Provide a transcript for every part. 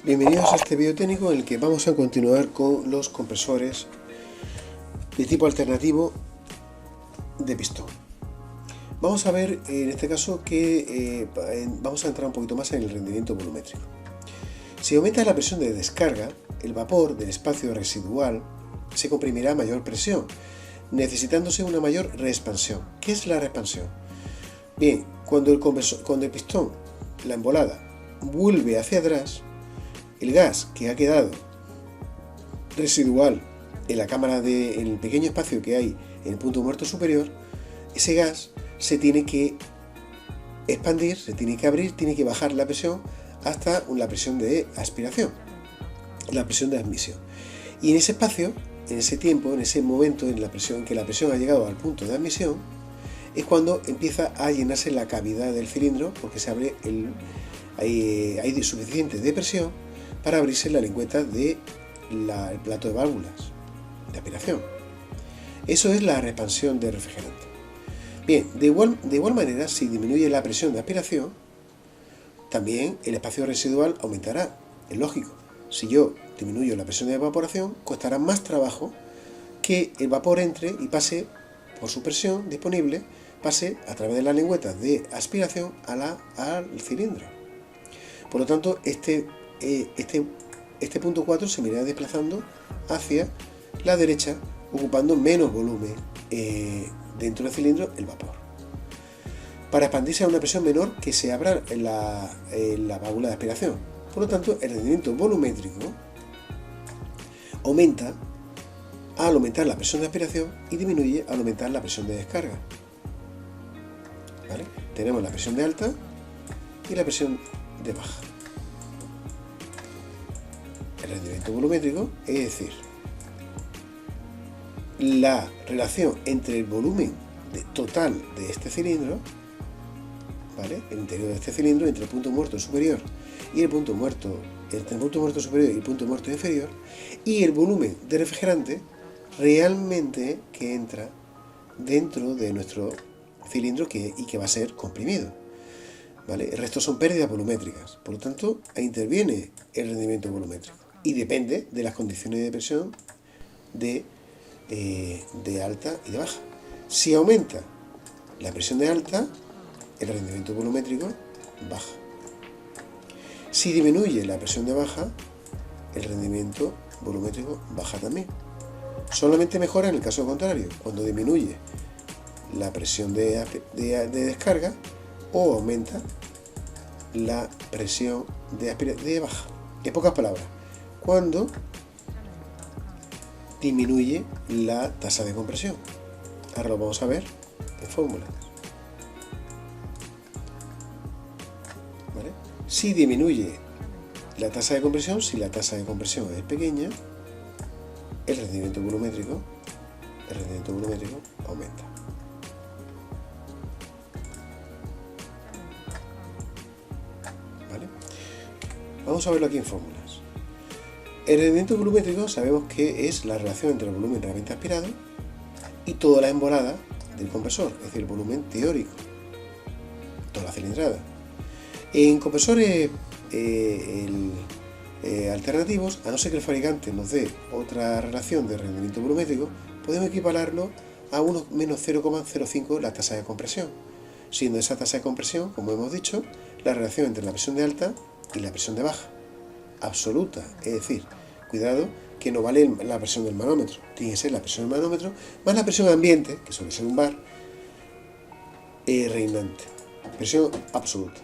Bienvenidos a este video técnico en el que vamos a continuar con los compresores de tipo alternativo de pistón. Vamos a ver en este caso que vamos a entrar un poquito más en el rendimiento volumétrico. Si aumenta la presión de descarga, el vapor del espacio residual se comprimirá a mayor presión, necesitándose una mayor reexpansión. ¿Qué es la reexpansión? Bien, cuando el pistón, la embolada, vuelve hacia atrás, el gas que ha quedado residual en la cámara en el pequeño espacio que hay en el punto muerto superior, ese gas se tiene que expandir, se tiene que abrir, tiene que bajar la presión hasta la presión de aspiración, la presión de admisión. Y en ese espacio, en ese tiempo, en ese momento en que la presión ha llegado al punto de admisión, es cuando empieza a llenarse la cavidad del cilindro, porque se abre hay suficiente de presión para abrirse la lengüeta del plato de válvulas de aspiración. Eso es la reexpansión del refrigerante. Bien, de igual manera, si disminuye la presión de aspiración, también el espacio residual aumentará. Es lógico. Si yo disminuyo la presión de evaporación, costará más trabajo que el vapor entre y pase por su presión disponible, pase a través de las lengüetas de aspiración al cilindro. Por lo tanto, este punto 4 se me irá desplazando hacia la derecha, ocupando menos volumen dentro del cilindro el vapor, para expandirse a una presión menor que se abra en la válvula de aspiración. Por lo tanto, el rendimiento volumétrico aumenta al aumentar la presión de aspiración y disminuye al aumentar la presión de descarga. ¿Vale? Tenemos la presión de alta y la presión de baja. El rendimiento volumétrico, es decir, la relación entre el volumen total de este cilindro, ¿vale? El interior de este cilindro, entre el punto muerto superior y el punto muerto, entre el punto muerto superior y el punto muerto inferior, y el volumen de refrigerante realmente que entra dentro de nuestro cilindro y que va a ser comprimido. ¿Vale? El resto son pérdidas volumétricas, por lo tanto ahí interviene el rendimiento volumétrico y depende de las condiciones de presión de alta y de baja. Si aumenta la presión de alta, el rendimiento volumétrico baja. Si disminuye la presión de baja, el rendimiento volumétrico baja también. Solamente mejora en el caso contrario, cuando disminuye la presión de descarga o aumenta la presión de baja. En pocas palabras, cuando disminuye la tasa de compresión. Ahora lo vamos a ver en fórmulas. ¿Vale? Si disminuye la tasa de compresión, si la tasa de compresión es pequeña, el rendimiento volumétrico aumenta. ¿Vale? Vamos a verlo aquí en fórmulas. El rendimiento volumétrico sabemos que es la relación entre el volumen realmente aspirado y toda la embolada del compresor, es decir, el volumen teórico, toda la cilindrada. En compresores alternativos, a no ser que el fabricante nos dé otra relación de rendimiento volumétrico, podemos equipararlo a unos menos 0,05 la tasa de compresión, siendo esa tasa de compresión, como hemos dicho, la relación entre la presión de alta y la presión de baja, absoluta, es decir, cuidado que no vale la presión del manómetro, tiene que ser la presión del manómetro más la presión ambiente, que suele ser un bar, reinante, presión absoluta.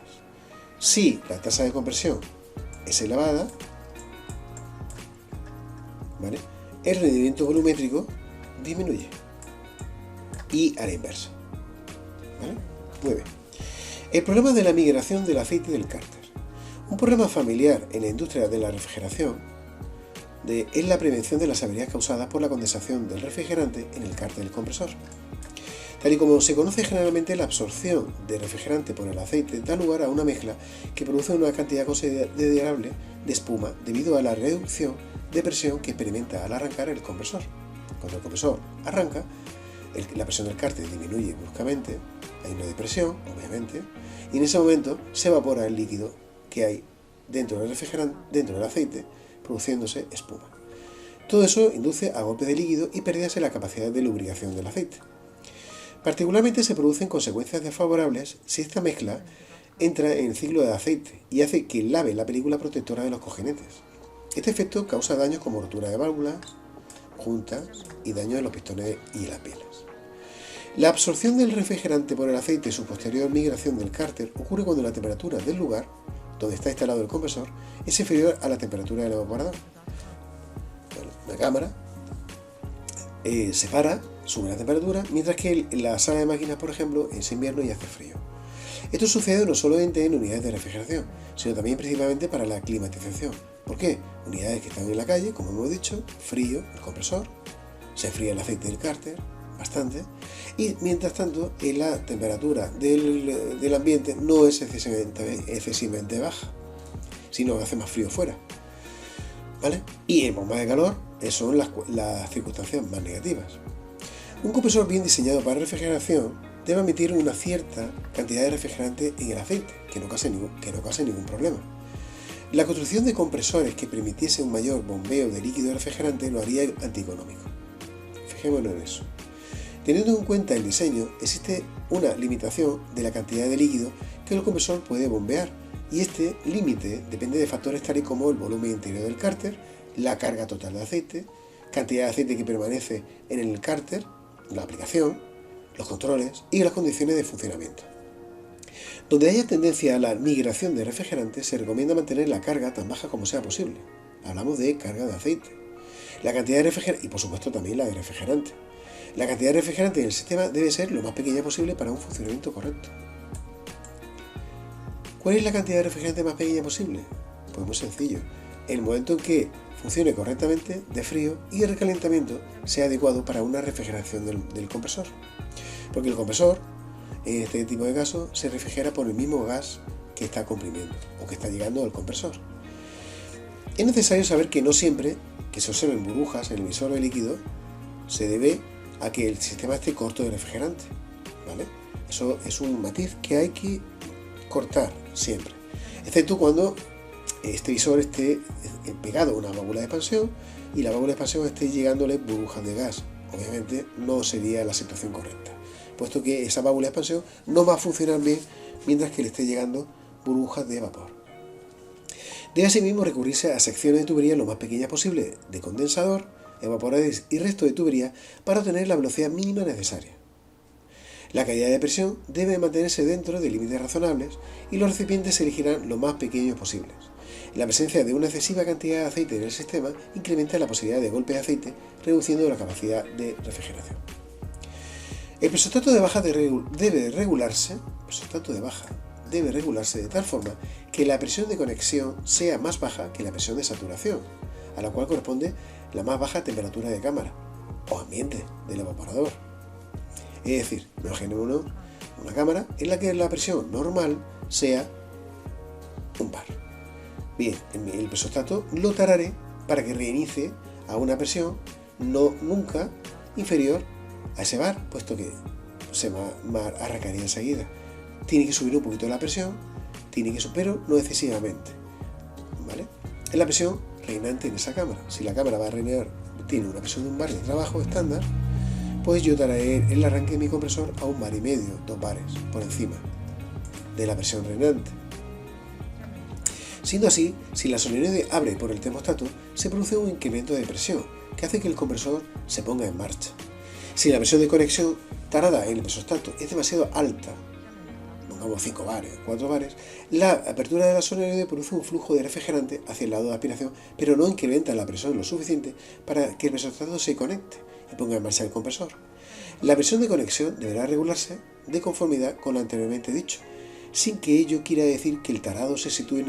Si la tasa de compresión es elevada, ¿vale?, el rendimiento volumétrico disminuye y a la inversa. ¿Vale? Muy bien. El problema de la migración del aceite del cárter. Un problema familiar en la industria de la refrigeración es la prevención de las averías causadas por la condensación del refrigerante en el cárter del compresor. Tal y como se conoce generalmente, la absorción de refrigerante por el aceite da lugar a una mezcla que produce una cantidad considerable de espuma debido a la reducción de presión que experimenta al arrancar el compresor. Cuando el compresor arranca, la presión del cárter disminuye bruscamente, hay una depresión, obviamente, y en ese momento se evapora el líquido que hay dentro del aceite, produciéndose espuma. Todo eso induce a golpes de líquido y pérdidas en la capacidad de lubricación del aceite. Particularmente se producen consecuencias desfavorables si esta mezcla entra en el ciclo de aceite y hace que lave la película protectora de los cojinetes. Este efecto causa daños como rotura de válvulas, juntas y daños en los pistones y en las pieles. La absorción del refrigerante por el aceite y su posterior migración del cárter ocurre cuando la temperatura del lugar donde está instalado el compresor es inferior a la temperatura del evaporador. Bueno, la cámara se para, sube la temperatura, mientras que en la sala de máquinas, por ejemplo, es invierno y hace frío. Esto sucede no solamente en unidades de refrigeración, sino también principalmente para la climatización. ¿Por qué? Unidades que están en la calle, como hemos dicho, frío, el compresor, se enfría el aceite del cárter bastante, y mientras tanto la temperatura del ambiente no es excesivamente baja, sino que hace más frío fuera, ¿vale? Y en bomba de calor son las circunstancias más negativas. Un compresor bien diseñado para refrigeración debe emitir una cierta cantidad de refrigerante en el aceite, que no cause ningún problema. La construcción de compresores que permitiese un mayor bombeo de líquido refrigerante lo haría antieconómico. Fijémonos en eso. Teniendo en cuenta el diseño, existe una limitación de la cantidad de líquido que el compresor puede bombear, y este límite depende de factores tales como el volumen interior del cárter, la carga total de aceite, cantidad de aceite que permanece en el cárter, la aplicación, los controles y las condiciones de funcionamiento. Donde haya tendencia a la migración de refrigerantes, se recomienda mantener la carga tan baja como sea posible. Hablamos de carga de aceite. La cantidad de refrigerante, y por supuesto también la de refrigerante. La cantidad de refrigerante en el sistema debe ser lo más pequeña posible para un funcionamiento correcto. ¿Cuál es la cantidad de refrigerante más pequeña posible? Pues muy sencillo. En el momento en que funcione correctamente de frío y el recalentamiento sea adecuado para una refrigeración del compresor. Porque el compresor, en este tipo de casos, se refrigera por el mismo gas que está comprimiendo o que está llegando al compresor. Es necesario saber que no siempre que se observen burbujas en el emisor de líquido se debe a que el sistema esté corto de refrigerante, ¿vale? Eso es un matiz que hay que cortar siempre, excepto cuando este visor esté pegado a una válvula de expansión y la válvula de expansión esté llegándole burbujas de gas. Obviamente no sería la situación correcta, puesto que esa válvula de expansión no va a funcionar bien mientras que le esté llegando burbujas de vapor. Debe asimismo recurrirse a secciones de tubería lo más pequeñas posible de condensador, evaporadores y resto de tubería para obtener la velocidad mínima necesaria. La calidad de presión debe mantenerse dentro de límites razonables y los recipientes se elegirán lo más pequeños posibles. La presencia de una excesiva cantidad de aceite en el sistema incrementa la posibilidad de golpe de aceite, reduciendo la capacidad de refrigeración. El presostato de baja debe regularse de tal forma que la presión de conexión sea más baja que la presión de saturación, a la cual corresponde la más baja temperatura de cámara o ambiente del evaporador. Es decir, imaginémonos una cámara en la que la presión normal sea un bar. Bien, el presostato lo tararé para que reinicie a una presión nunca inferior a ese bar, puesto que se va a arrancaría enseguida. Tiene que subir un poquito la presión, pero no excesivamente, ¿vale? Es la presión reinante en esa cámara. Si la cámara va a reinar, tiene una presión de un bar de trabajo estándar, pues yo traeré el arranque de mi compresor a 1,5 bares, 2 bares, por encima de la presión reinante. Siendo así, si la solenoide abre por el termostato, se produce un incremento de presión que hace que el compresor se ponga en marcha. Si la presión de conexión tarada en el presostato es demasiado alta, pongamos 5 bares, 4 bares, la apertura de la solenoide produce un flujo de refrigerante hacia el lado de aspiración, pero no incrementa la presión lo suficiente para que el presostato se conecte y ponga en marcha el compresor. La presión de conexión deberá regularse de conformidad con lo anteriormente dicho, sin que ello quiera decir que el tarado se sitúe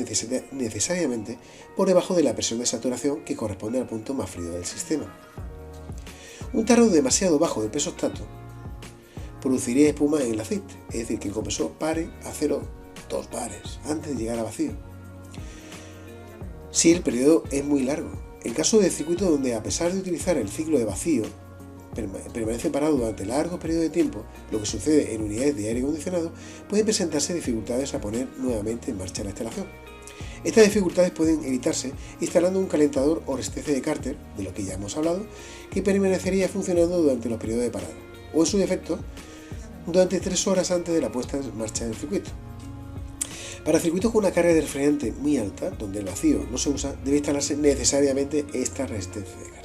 necesariamente por debajo de la presión de saturación que corresponde al punto más frío del sistema. Un tarado demasiado bajo del presostato produciría espuma en el aceite, es decir, que el compresor pare a 0,2 bares antes de llegar a vacío. Si el periodo es muy largo, en caso de circuitos donde a pesar de utilizar el ciclo de vacío permanece parado durante largos periodos de tiempo, lo que sucede en unidades de aire acondicionado, pueden presentarse dificultades a poner nuevamente en marcha la instalación. Estas dificultades pueden evitarse instalando un calentador o resistencia de cárter, de lo que ya hemos hablado, que permanecería funcionando durante los periodos de parada, o en su defecto, durante 3 horas antes de la puesta en marcha del circuito. Para circuitos con una carga de refrigerante muy alta, donde el vacío no se usa, debe instalarse necesariamente esta resistencia de cárter.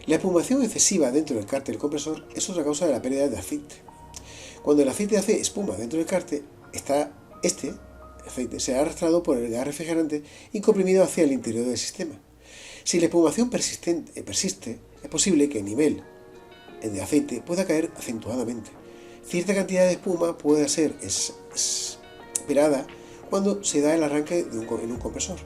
La espumación excesiva dentro del cárter del compresor es otra causa de la pérdida de aceite. Cuando el aceite hace espuma dentro del cárter, este aceite será arrastrado por el gas refrigerante y comprimido hacia el interior del sistema. Si la espumación persiste, es posible que el nivel de aceite pueda caer acentuadamente. Cierta cantidad de espuma puede ser esperada cuando se da el arranque en un compresor.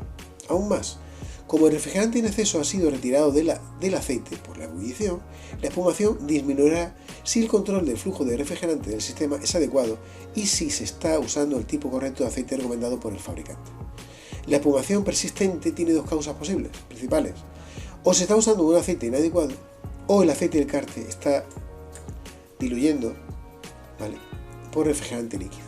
Aún más, como el refrigerante en exceso ha sido retirado del aceite por la ebullición, la espumación disminuirá si el control del flujo de refrigerante del sistema es adecuado y si se está usando el tipo correcto de aceite recomendado por el fabricante. La espumación persistente tiene dos causas principales. O se está usando un aceite inadecuado, o el aceite del cárter está diluyendo, ¿vale?, por refrigerante líquido.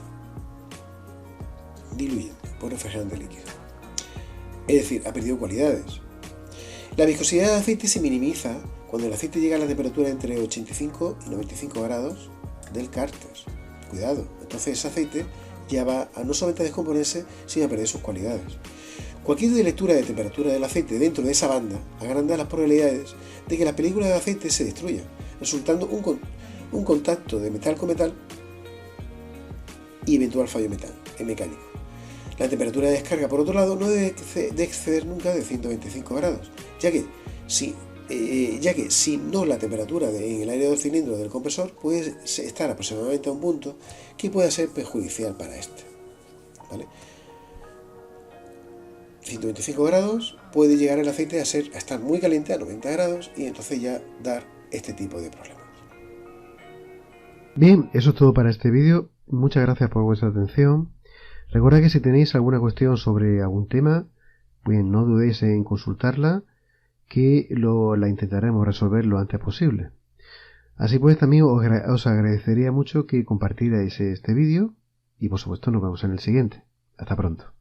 Es decir, ha perdido cualidades. La viscosidad del aceite se minimiza cuando el aceite llega a la temperatura entre 85 y 95 grados del cárter. Cuidado, entonces ese aceite ya va a no solamente a descomponerse, sino a perder sus cualidades. Cualquier lectura de temperatura del aceite dentro de esa banda agranda las probabilidades de que la película de aceite se destruya, resultando un contacto de metal con metal y eventual fallo mecánico. La temperatura de descarga, por otro lado, no debe exceder nunca de 125 grados, ya que si no, la temperatura en el aire del cilindro del compresor puede estar aproximadamente a un punto que pueda ser perjudicial para este, ¿vale? 125 grados puede llegar el aceite a estar muy caliente, a 90 grados, y entonces ya dar este tipo de problemas. Bien, eso es todo para este vídeo. Muchas gracias por vuestra atención. Recordad que si tenéis alguna cuestión sobre algún tema, pues no dudéis en consultarla, que la intentaremos resolver lo antes posible. Así pues, también os agradecería mucho que compartierais este vídeo y por supuesto nos vemos en el siguiente. Hasta pronto.